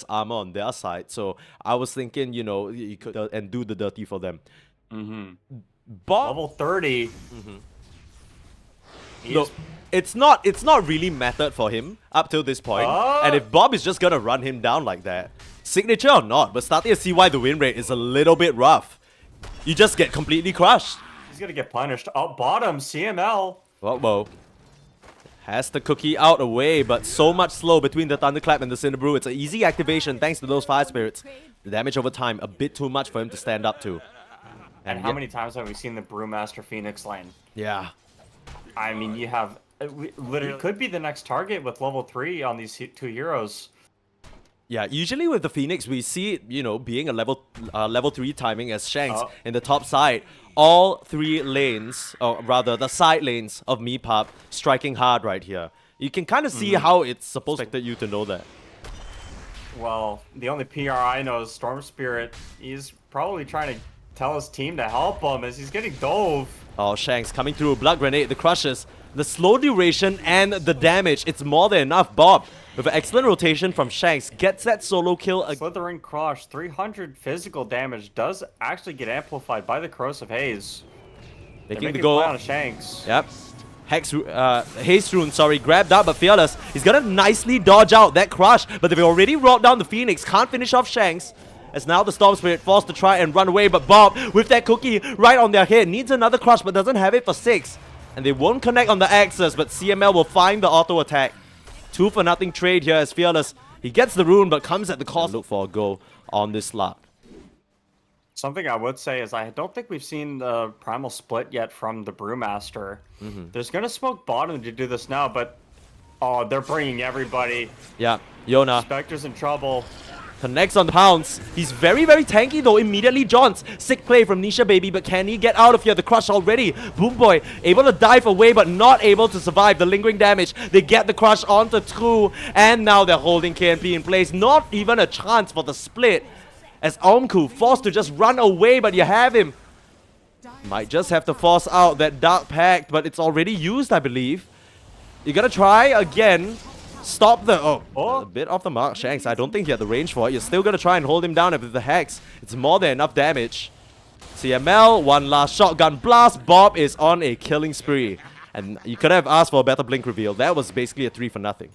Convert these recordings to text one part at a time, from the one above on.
armor on their side. So I was thinking, you know, you could and do the dirty for them. Bob, Level 30. look, it's not really mattered for him up till this point. And if Bob is just gonna run him down like that, signature or not, but starting to see why the win rate is a little bit rough. You just get completely crushed. He's gonna get punished. Oh, bottom, CML. Whoa. Has the cookie out away, but so much slow between the Thunderclap and the Cinderbrew. It's an easy activation thanks to those Fire Spirits. The damage over time, a bit too much for him to stand up to. And how many times have we seen the Brewmaster Phoenix lane? Yeah. I mean, you have... literally could be the next target with level 3 on these two heroes. Yeah, usually with the Phoenix, we see it, you know, being a level 3 timing as Shanks in the top side. All 3 lanes, or rather the side lanes of Parb striking hard right here. You can kind of see how it's supposed to expect you to know that. Well, the only PR I know is Storm Spirit. He's probably trying to tell his team to help him as he's getting dove. Oh, Shanks coming through, Blood Grenade, the crushes, the slow duration and the damage. It's more than enough. Bob, with an excellent rotation from Shanks, gets that solo kill. Slithering Crush, 300 physical damage does actually get amplified by the Corrosive Haze. Making the goal on Shanks. Yep. Haste Rune, sorry, grabbed up, but Fearless. He's gonna nicely dodge out that crush, but they've already rolled down the Phoenix. Can't finish off Shanks. As now the Storm Spirit forced to try and run away, but Bob, with that cookie right on their head, needs another crush, but doesn't have it for 6. And they won't connect on the axes, but CML will find the auto attack. 2-for-0 trade here as Fearless. He gets the rune, but comes at the cost. Look for a goal on this slot. Something I would say is I don't think we've seen the Primal Split yet from the Brewmaster. There's going to smoke bottom to do this now, but... Oh, they're bringing everybody. Yeah, YONA. Spectre's in trouble. Connects on the pounce. He's very, very tanky though. Immediately jaunts. Sick play from Nisha Baby, but can he get out of here? The crush already. Boombui able to dive away, but not able to survive the lingering damage. They get the crush onto 2, and now they're holding KNP in place. Not even a chance for the split. As Aomqu forced to just run away, but you have him. Might just have to force out that Dark Pact, but it's already used, I believe. You gotta try again. Stop the... a bit off the mark, Shanks. I don't think he had the range for it. You're still gonna try and hold him down with the Hex. It's more than enough damage. CML, one last shotgun blast. Bob is on a killing spree. And you could have asked for a better blink reveal. That was basically a 3 for nothing.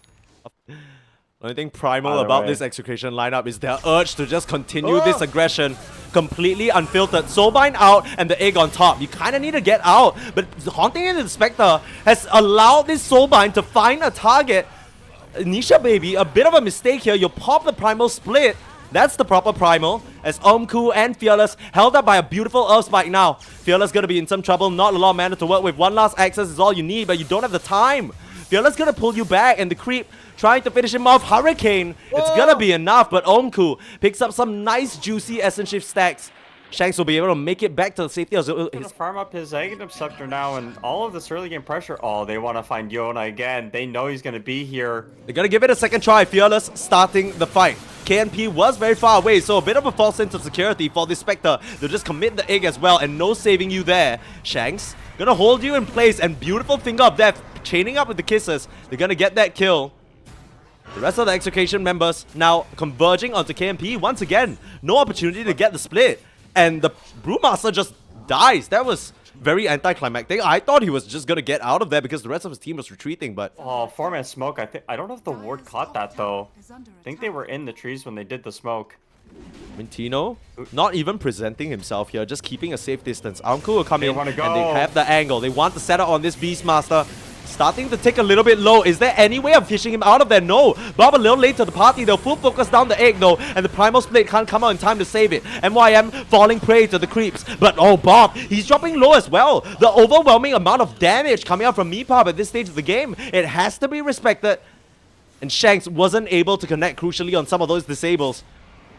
The only thing primal about this Execration lineup is their urge to just continue this aggression. Completely unfiltered. Soulbind out and the egg on top. You kind of need to get out. But Haunting into the Spectre has allowed this Soulbind to find a target. Nisha Baby, a bit of a mistake here. You pop the Primal Split. That's the proper Primal. As Aomqu and Fearless held up by a beautiful Earth Spike now. Fearless gonna be in some trouble. Not a lot of mana to work with. One last access is all you need, but you don't have the time. Fearless gonna pull you back, and the creep trying to finish him off. Hurricane. It's gonna be enough, but Aomqu picks up some nice juicy Essence Shift stacks. Shanks will be able to make it back to the safety of his... He's gonna farm up his Aghanim Scepter now, and all of this early game pressure. Oh, they want to find YONA again. They know he's gonna be here. They're gonna give it a second try. Fearless starting the fight. KNP was very far away, so a bit of a false sense of security for this Spectre. They'll just commit the egg as well, and no saving you there. Shanks gonna hold you in place, and beautiful Finger of Death chaining up with the kisses. They're gonna get that kill. The rest of the Execration members now converging onto KNP once again. No opportunity to get the split. And the Brewmaster just dies. That was very anticlimactic. I thought he was just gonna get out of there because the rest of his team was retreating, but... Oh, 4-man smoke. I don't know if the ward caught that, though. I think they were in the trees when they did the smoke. I mean, Tino, not even presenting himself here, just keeping a safe distance. Aomqu will come in, and they have the angle. They want to set up on this Beastmaster. Starting to take a little bit low. Is there any way of fishing him out of there? No. Bob a little late to the party. They'll full focus down the egg though. And the Primal Split can't come out in time to save it. MYM falling prey to the creeps. But oh, Bob, he's dropping low as well. The overwhelming amount of damage coming out from Parb at this stage of the game. It has to be respected. And Shanks wasn't able to connect crucially on some of those disables.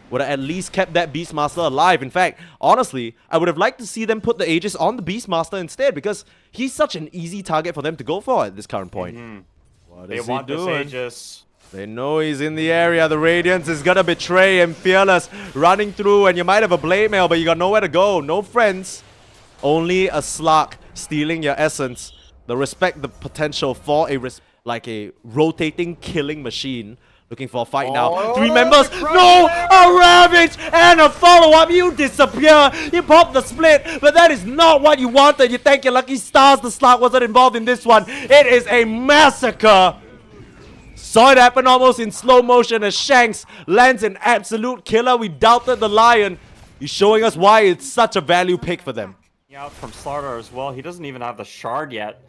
Would have at least kept that Beastmaster alive. In fact, honestly, I would have liked to see them put the Aegis on the Beastmaster instead because he's such an easy target for them to go for at this current point. What is he doing? This Aegis. They know he's in the area. The Radiance is gonna betray him. Fearless running through, and you might have a Blade Mail, but you got nowhere to go. No friends. Only a Slark stealing your essence. The respect, the potential for a like a rotating killing machine Looking for a fight now. Oh, 3 members. the crush No! there. A Ravage and a follow-up. You disappear. You pop the split. But that is not what you wanted. You thank your lucky stars the slot wasn't involved in this one. It is a massacre. Saw it happen almost in slow motion as Shanks lands an absolute killer. We doubted the Lion. He's showing us why it's such a value pick for them. Out from Slaughter as well. He doesn't even have the shard yet.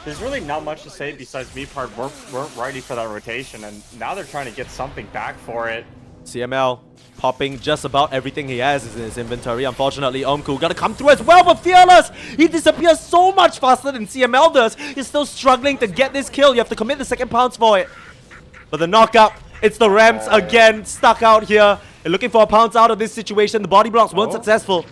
There's really not much to say besides Parb weren't ready for that rotation, and now they're trying to get something back for it. CML popping just about everything he has in his inventory. Unfortunately, Aomqu gotta come through as well, but Fearless! He disappears so much faster than CML does. He's still struggling to get this kill. You have to commit the second pounce for it. But the knockup, it's the Rams again, stuck out here. They're looking for a pounce out of this situation. The body blocks weren't successful.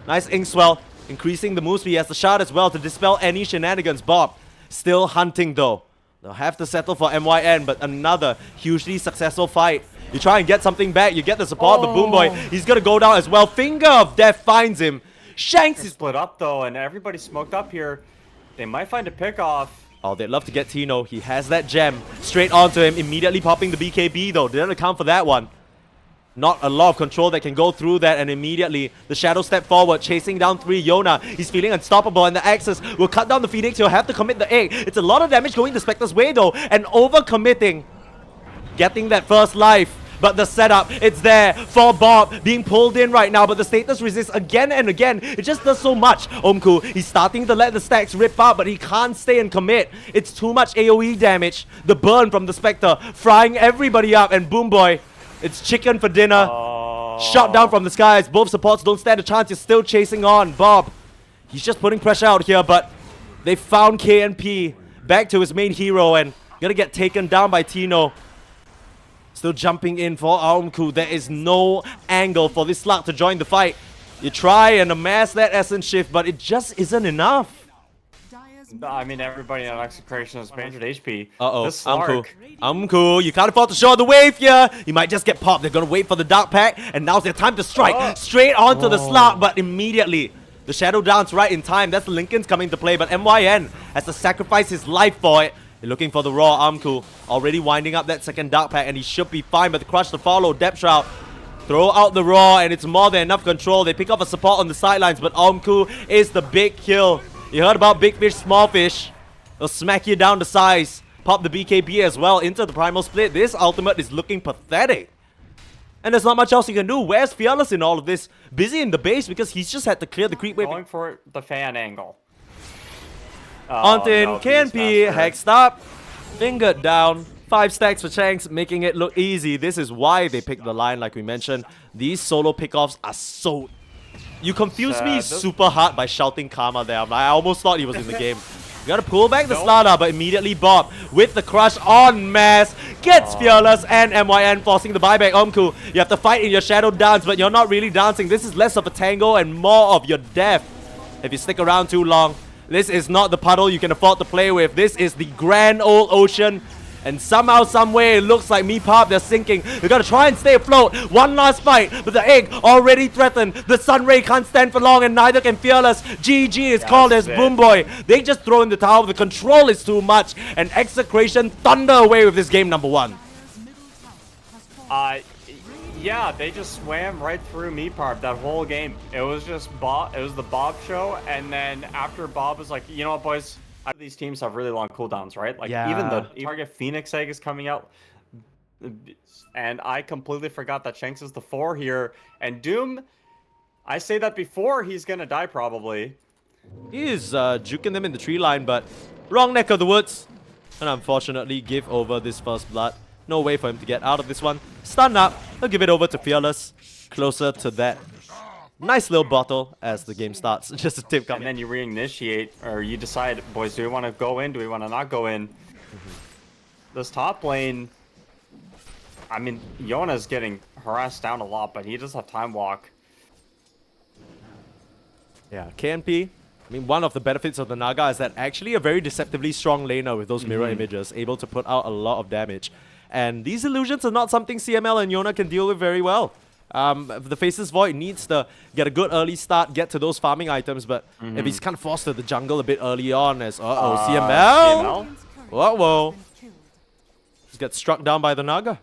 Nice Inkswell, increasing the move speed. He has the shard as well to dispel any shenanigans. Bob still hunting though. They'll have to settle for MYN, but another hugely successful fight. You try and get something back, you get the support, but Boombui, he's gonna go down as well. Finger of Death finds him. Shanks is split up though, and everybody's smoked up here. They might find a pick off. Oh, they'd love to get Tino. He has that gem. Straight onto him, immediately popping the BKB though. Didn't account for that one. Not a lot of control that can go through that, and immediately the Shadow step forward, chasing down 3 YONA. He's feeling unstoppable, and the Axis will cut down the Phoenix. He'll have to commit the egg. It's a lot of damage going the Spectre's way though, and over-committing. Getting that first life. But the setup, it's there for Bob being pulled in right now, but the status resists again and again. It just does so much. Aomqu, he's starting to let the stacks rip out, but he can't stay and commit. It's too much AoE damage. The burn from the Spectre, frying everybody up, and Boombui, it's chicken for dinner. Shot down from the skies. Both supports don't stand a chance. He's still chasing on. Bob, he's just putting pressure out here, but they found KNP back to his main hero and gonna get taken down by Tino. Still jumping in for Aomqu. There is no angle for this slug to join the fight. You try and amass that essence shift, but it just isn't enough. I mean, everybody in Execration has 300 HP. Uh-oh, Aomqu, you can't afford to show the wave here. You might just get popped. They're gonna wait for the Dark Pack, and now's their time to strike. Straight onto the slug, but immediately the Shadow Dance right in time. That's Lincoln's coming to play, but MYN has to sacrifice his life for it. They're looking for the raw. Aomqu already winding up that second Dark Pack, and he should be fine, but the crush to follow. Depth Shroud. Throw out the raw, and it's more than enough control. They pick up a support on the sidelines, but Aomqu is the big kill. You heard about big fish, small fish. They'll smack you down to size. Pop the BKB as well into the primal split. This ultimate is looking pathetic. And there's not much else you can do. Where's Fearless in all of this? Busy in the base because he's just had to clear the creep wave. Going for the fan angle. Ontin, KNP, hexed up. Fingered down. 5 stacks for Shanks, making it look easy. This is why they picked the line, like we mentioned. These solo pickoffs are so... You confused me super hard by shouting Karma there. I almost thought he was in the game. You gotta pull back the Slaughter, but immediately Bob with the crush en masse gets Fearless and MYN forcing the buyback. Aomqu, you have to fight in your Shadow Dance, but you're not really dancing. This is less of a tango and more of your death. If you stick around too long, this is not the puddle you can afford to play with. This is the grand old ocean. And somehow, someway, it looks like Parb, they're sinking. They gotta try and stay afloat. One last fight, but the egg already threatened. The Sunray can't stand for long, and neither can Fearless. GG is called as Boombui. They just throw in the towel. The control is too much, and Execration thunder away with this game number 1. Yeah, they just swam right through Parb that whole game. It was just Bob. It was the Bob show, and then after Bob was like, you know what, boys? These teams have really long cooldowns, right? Like even the target Phoenix egg is coming out, and I completely forgot that Shanks is the 4 here. And Doom, I say that before he's gonna die probably. He is juking them in the tree line, but wrong neck of the woods, and unfortunately give over this first blood. No way for him to get out of this one. Stun up. He'll give it over to Fearless. Closer to that. Nice little bottle as the game starts. Just a tip coming. And then you reinitiate, or you decide, boys, do we want to go in? Do we want to not go in? This top lane, I mean, YONA's getting harassed down a lot, but he does have time walk. Yeah, KNP. I mean, one of the benefits of the Naga is that actually a very deceptively strong laner with those mirror images, able to put out a lot of damage. And these illusions are not something CML and YONA can deal with very well. The Faceless Void needs to get a good early start, get to those farming items, but if he's kind of forced to the jungle a bit early on as, CML? Whoa. Just gets struck down by the Naga.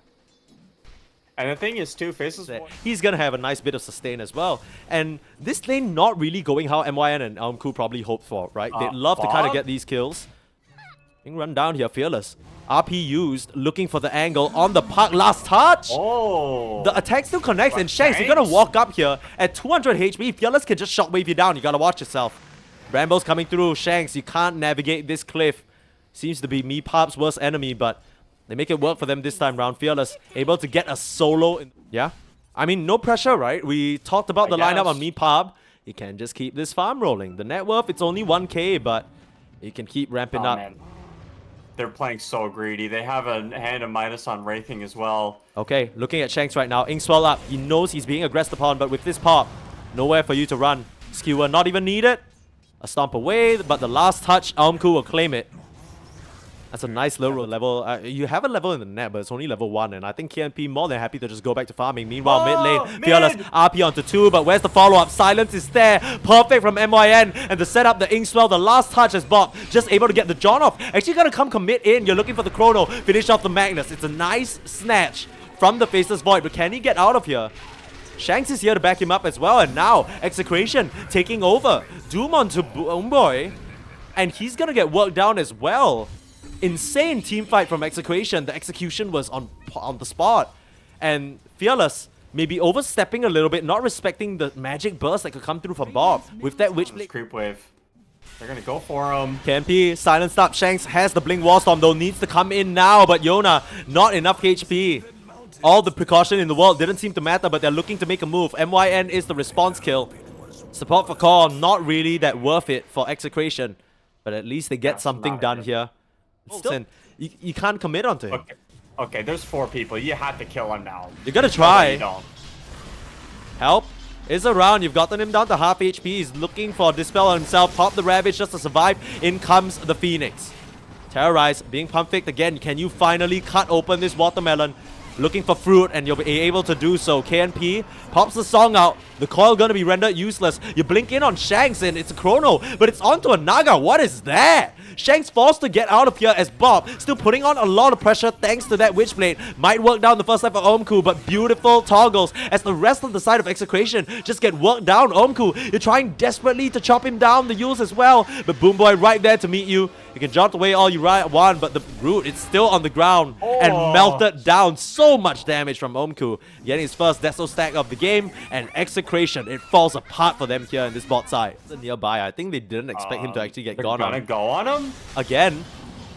And the thing is, too, Faces... He's gonna have a nice bit of sustain as well. And this lane not really going how MYN and Aomqu probably hoped for, right? They'd love to kind of get these kills. Being run down here, Fearless. RP used, looking for the angle on the park. Last touch! Oh! The attack still connects, and Shanks, you're gonna walk up here at 200 HP. Fearless can just shockwave you down. You gotta watch yourself. Brambles coming through. Shanks, you can't navigate this cliff. Seems to be Parb's worst enemy, but they make it work for them this time round. Fearless, able to get a solo. Yeah? I mean, no pressure, right? We talked about the lineup on Parb. You can just keep this farm rolling. The net worth, it's only 1k, but you can keep ramping up. Man. They're playing so greedy. They have a hand of Midas on Wraithing as well. Okay, looking at Shanks right now. Inkswell up. He knows he's being aggressed upon, but with this pop, nowhere for you to run. Skewer not even needed. A stomp away, but the last touch, Aomqu will claim it. That's a nice little level. You have a level in the net, but it's only level 1, and I think KNP more than happy to just go back to farming. Meanwhile, mid lane, Fearless, RP onto 2, but where's the follow-up? Silence is there. Perfect from MYN, and to set up the Inkswell, the last touch as Bob, just able to get the John off. Actually gonna come commit in. You're looking for the Chrono, finish off the Magnus. It's a nice snatch from the Faceless Void, but can he get out of here? Shanks is here to back him up as well, and now Execration taking over. Doom onto Boombui, and he's gonna get worked down as well. Insane team fight from Execration. The execution was on the spot. And Fearless maybe overstepping a little bit, not respecting the magic burst that could come through from Bob. With that Witchblade creep wave. They're gonna go for him. KNP, silenced up. Shanks has the Blink Wall Storm though, needs to come in now, but YONA, not enough HP. All the precaution in the world didn't seem to matter, but they're looking to make a move. MYN is the response kill. Support for Core, not really that worth it for Execration. But at least they get something done here. Still, you can't commit onto him. Okay, there's 4 people. You have to kill him now. You gotta try. Help is around. You've gotten him down to half HP. He's looking for a Dispel on himself. Pop the Ravage just to survive. In comes the Phoenix. Terrorize, being pump faked again. Can you finally cut open this watermelon? Looking for fruit, and you'll be able to do so. KNP pops the song out. The coil gonna be rendered useless. You blink in on Shanks, and it's a Chrono, but it's onto a Naga. What is that? Shanks forced to get out of here as Bob still putting on a lot of pressure thanks to that Witchblade. Might work down the first life of Aomqu, but beautiful toggles as the rest of the side of Execration just get worked down. Aomqu, you're trying desperately to chop him down, the Yules as well, but Boombui right there to meet you. You can jump away all you want, but the root, it's still on the ground and melted down. So much damage from Aomqu, getting his first Deso stack of the game, and Execration, it falls apart for them here in this bot side. Nearby, I think they didn't expect him to actually get gone on. They're gonna go on him? Again,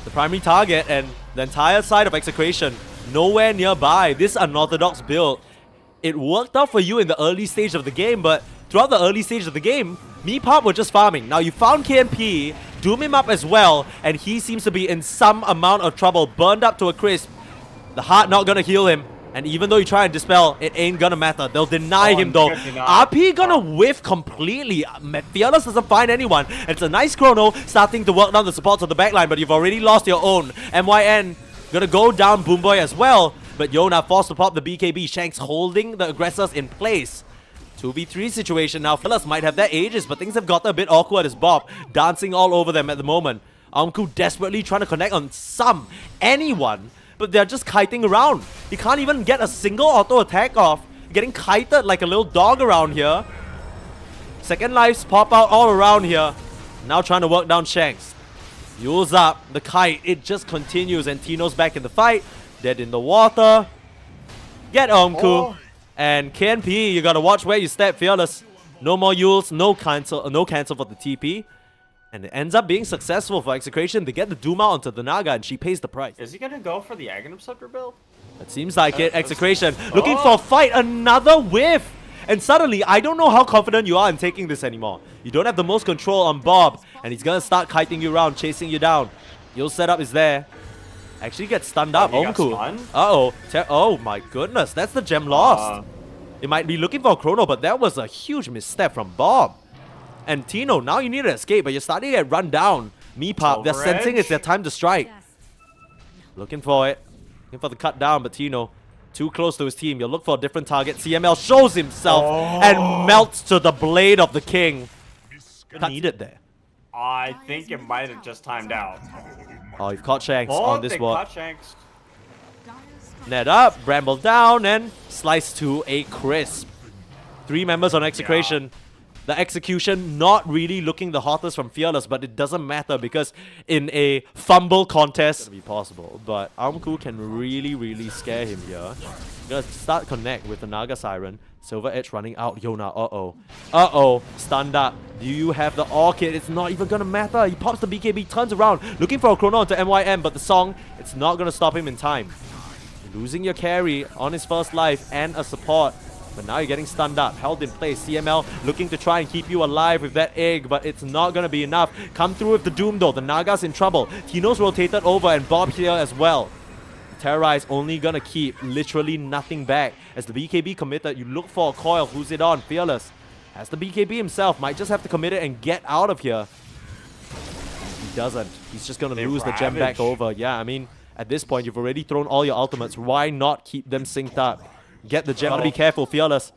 the primary target and the entire side of Execration, nowhere nearby. This unorthodox build, it worked out for you in the early stage of the game, but throughout the early stage of the game, Parb were just farming. Now you found KNP, doom him up as well, and he seems to be in some amount of trouble, burned up to a crisp. The heart not gonna heal him, and even though you try and dispel, it ain't gonna matter. They'll deny him though. RP gonna whiff completely. Fearless doesn't find anyone. And it's a nice Chrono starting to work down the supports of the backline, but you've already lost your own. MYN gonna go down Boombui as well, but YONA forced to pop the BKB. Shanks holding the aggressors in place. 2v3 situation now. Fearless might have their ages, but things have got a bit awkward as Bob dancing all over them at the moment. Aomqu desperately trying to connect on anyone, but they're just kiting around. He can't even get a single auto attack off. Getting kited like a little dog around here. Second lives pop out all around here. Now trying to work down Shanks. Yules up. The kite, it just continues, and Tino's back in the fight. Dead in the water. Get Aomqu. And KNP, you gotta watch where you step, Fearless. No more Yules, no cancel for the TP. And it ends up being successful for Execration. They get the Doom out onto the Naga, and she pays the price. Is he gonna go for the Aghanim Scepter build? It seems like it. Execration looking for a fight, another whiff. And suddenly, I don't know how confident you are in taking this anymore. You don't have the most control on Bob, and he's gonna start kiting you around, chasing you down. Your setup is there. Actually gets stunned up. Aomqu. Uh-oh. Oh my goodness. That's the gem lost. It might be looking for a Chrono, but that was a huge misstep from Bob. And Tino, now you need to escape, but you're starting to get run down. Parb, they're sensing it's their time to strike. Looking for it. Looking for the cut down, but Tino, too close to his team. You'll look for a different target. CML shows himself and melts to the blade of the king. Needed there. I think it might have just timed out. Oh, you've caught Shanks on this one. Shanks. Net up, Bramble down, and slice to a crisp. 3 members on Execration. Yeah. The Execution not really looking the hottest from Fearless, but it doesn't matter because in a fumble contest, it's gonna be possible. But Aomqu can really scare him here. Gonna start connect with the Naga Siren. Silver Edge running out. YONA, uh-oh, stunned up. Do you have the Orchid? It's not even gonna matter. He pops the BKB, turns around, looking for a chrono onto MYM, but the song, it's not gonna stop him in time. Losing your carry on his first life and a support. But now you're getting stunned up, held in place. CML looking to try and keep you alive with that egg, but it's not going to be enough. Come through with the Doom though. The Naga's in trouble. Tino's rotated over and Bob here as well. Terrorize only going to keep literally nothing back. As the BKB committed, you look for a coil. Who's it on? Fearless. As the BKB himself might just have to commit it and get out of here. He doesn't. He's just going to lose the gem back over. Yeah, I mean, at this point, you've already thrown all your ultimates. Why not keep them synced up? Get the gem. Gotta be careful, Fearless.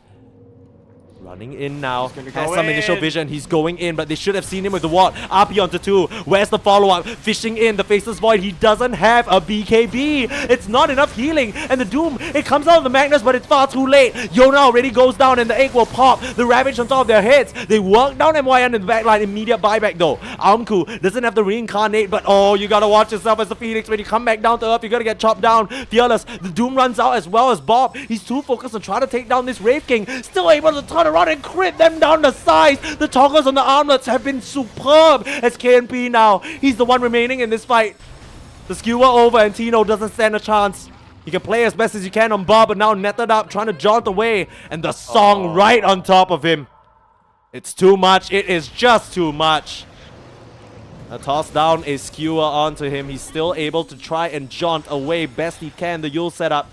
Running in now. Has some initial vision. He's going in, but they should have seen him with the ward. RP onto 2. Where's the follow-up? Fishing in the Faceless Void. He doesn't have a BKB. It's not enough healing. And the Doom, it comes out of the Magnus, but it's far too late. YONA already goes down, and the egg will pop. The Ravage on top of their heads. They work down MYN in the backline. Immediate buyback, though. Aomqu doesn't have the reincarnate, but oh, you gotta watch yourself as the Phoenix. When you come back down to Earth, you're gonna get chopped down. Fearless. The Doom runs out as well as Bob. He's too focused on trying to take down this Wraith King. Still able to turn around and crit them down the size. The toggles on the armlets have been superb as KNP now. He's the one remaining in this fight. The skewer over and Tino doesn't stand a chance. You can play as best as you can on Bob, but now netted up, trying to jaunt away. And the song right on top of him. It's too much. It is just too much. A toss down a skewer onto him. He's still able to try and jaunt away best he can. The Yule setup.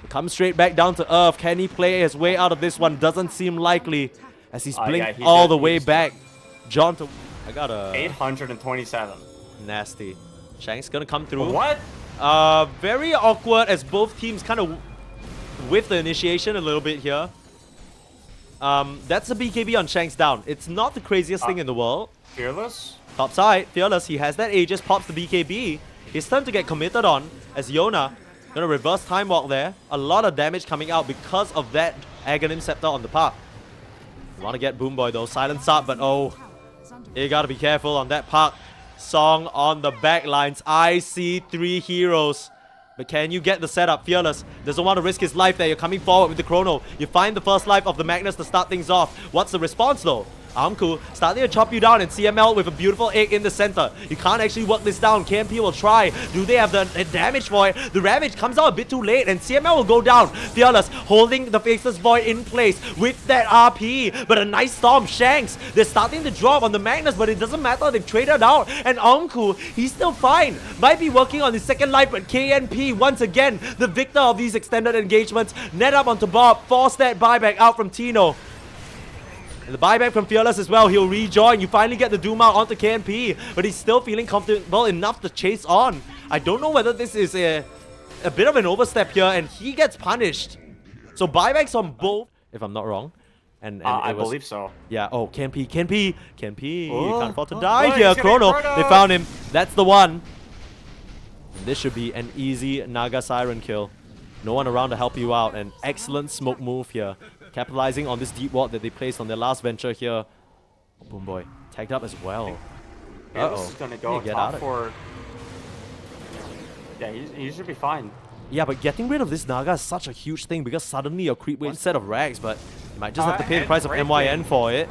Comes straight back down to Earth. Can he play his way out of this one? Doesn't seem likely. As he's blinked all the way back. John to... I got a... 827. Nasty. Shanks gonna come through. What? Very awkward as both teams kind of whiff the initiation a little bit here. That's a BKB on Shanks down. It's not the craziest thing in the world. Fearless? Top side, Fearless. He has that Aegis, pops the BKB. It's time to get committed on as YONA gonna reverse time walk there. A lot of damage coming out because of that Aghanim Scepter on the park. You want to get Boombui though. Silence up, but oh, you gotta be careful on that park. Song on the back lines. I see 3 heroes. But can you get the setup? Fearless doesn't want to risk his life there. You're coming forward with the chrono. You find the first life of the Magnus to start things off. What's the response though? Aomqu starting to chop you down, and CML with a beautiful egg in the center. You can't actually work this down. KMP will try. Do they have the damage for it? The Ravage comes out a bit too late, and CML will go down. Fearless holding the Faceless Void in place with that RP. But a nice storm. Shanks, they're starting to drop on the Magnus, but it doesn't matter. They've traded out. And Aomqu, he's still fine. Might be working on his second life, but KNP, once again, the victor of these extended engagements. Net up onto Bob. Force that buyback out from Tino. And the buyback from Fearless as well. He'll rejoin. You finally get the Doom out onto KNP, but he's still feeling comfortable enough to chase on. I don't know whether this is a bit of an overstep here, and he gets punished. So buybacks on both, if I'm not wrong. And I believe so. Yeah. Oh, KNP. You can't afford to die here. Chrono. They found him. That's the one. This should be an easy Naga Siren kill. No one around to help you out. An excellent smoke move here. Capitalizing on this deep ward that they placed on their last venture here. Boombui tagged up as well. This is gonna go top for... Yeah, he should be fine. Yeah, but getting rid of this Naga is such a huge thing because suddenly your creep wave set of rags, but you might just have to pay the price of MYN for it.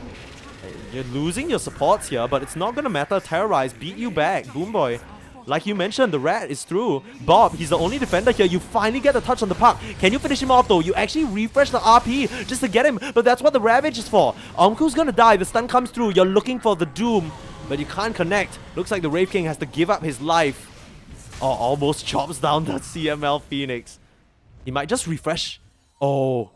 You're losing your supports here, but it's not gonna matter. Terrorize, beat you back. Boombui. Like you mentioned, the rat is through. Bob, he's the only defender here. You finally get the touch on the puck. Can you finish him off though? You actually refresh the RP just to get him, but that's what the Ravage is for. Aomqu's gonna die. The stun comes through. You're looking for the Doom, but you can't connect. Looks like the Wraith King has to give up his life. Oh, almost chops down that CML Phoenix. He might just refresh. Oh.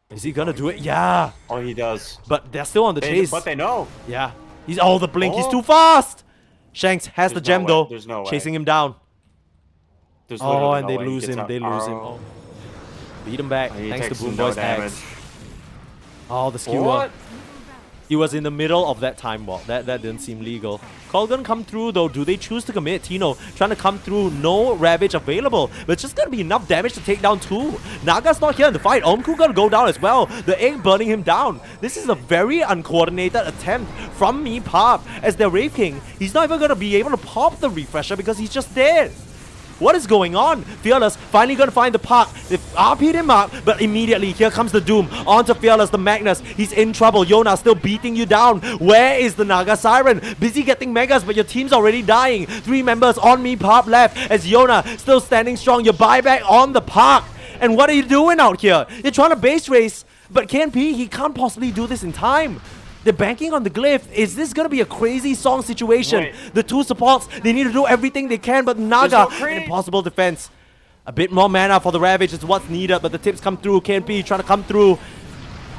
Is he gonna do it? Yeah. Oh, he does. But they're still on the chase. But they know. Yeah. He's the blink. He's too fast. Shanks has the gem though. There's no way. Chasing him down. And they lose him. They lose him. Oh. Beat him back. Thanks to Boombui's axe. Oh, the skewer. He was in the middle of that time walk. That didn't seem legal. Colgan come through though. Do they choose to commit? Tino trying to come through. No Ravage available. But it's just gonna be enough damage to take down 2. Naga's not here in the fight. Aomqu gonna go down as well. The egg burning him down. This is a very uncoordinated attempt from me, Parb. As their Wraith King, he's not even gonna be able to pop the refresher because he's just dead. What is going on? Fearless finally gonna find the Park. They've RP'd him up, but immediately here comes the Doom. Onto Fearless, the Magnus. He's in trouble. YONA still beating you down. Where is the Naga Siren? Busy getting Megas, but your team's already dying. 3 members on me, Parb left. As YONA still standing strong. Your buyback on the Park. And what are you doing out here? You're trying to base race, but KNP, he can't possibly do this in time. They're banking on the glyph. Is this gonna be a crazy song situation? Wait. The 2 supports, they need to do everything they can, but Naga, an impossible defense. A bit more mana for the Ravage is what's needed, but the tips come through. KNP trying to come through.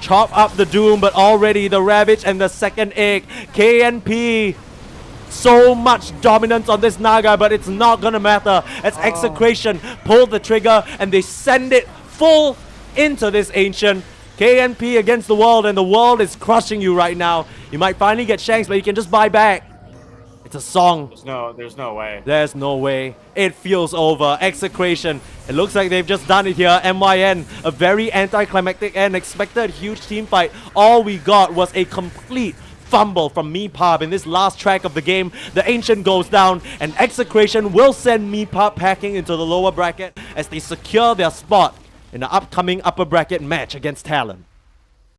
Chop up the Doom, but already the Ravage and the second egg. KNP. So much dominance on this Naga, but it's not gonna matter as Execration pull the trigger and they send it full into this Ancient. KNP against the world, and the world is crushing you right now. You might finally get Shanks, but you can just buy back. It's a song. There's no way. There's no way. It feels over. Execration. It looks like they've just done it here. MYN, a very anticlimactic end. Expected huge team fight. All we got was a complete fumble from Parb in this last track of the game. The Ancient goes down, and Execration will send Parb packing into the lower bracket as they secure their spot in the upcoming upper bracket match against Talon.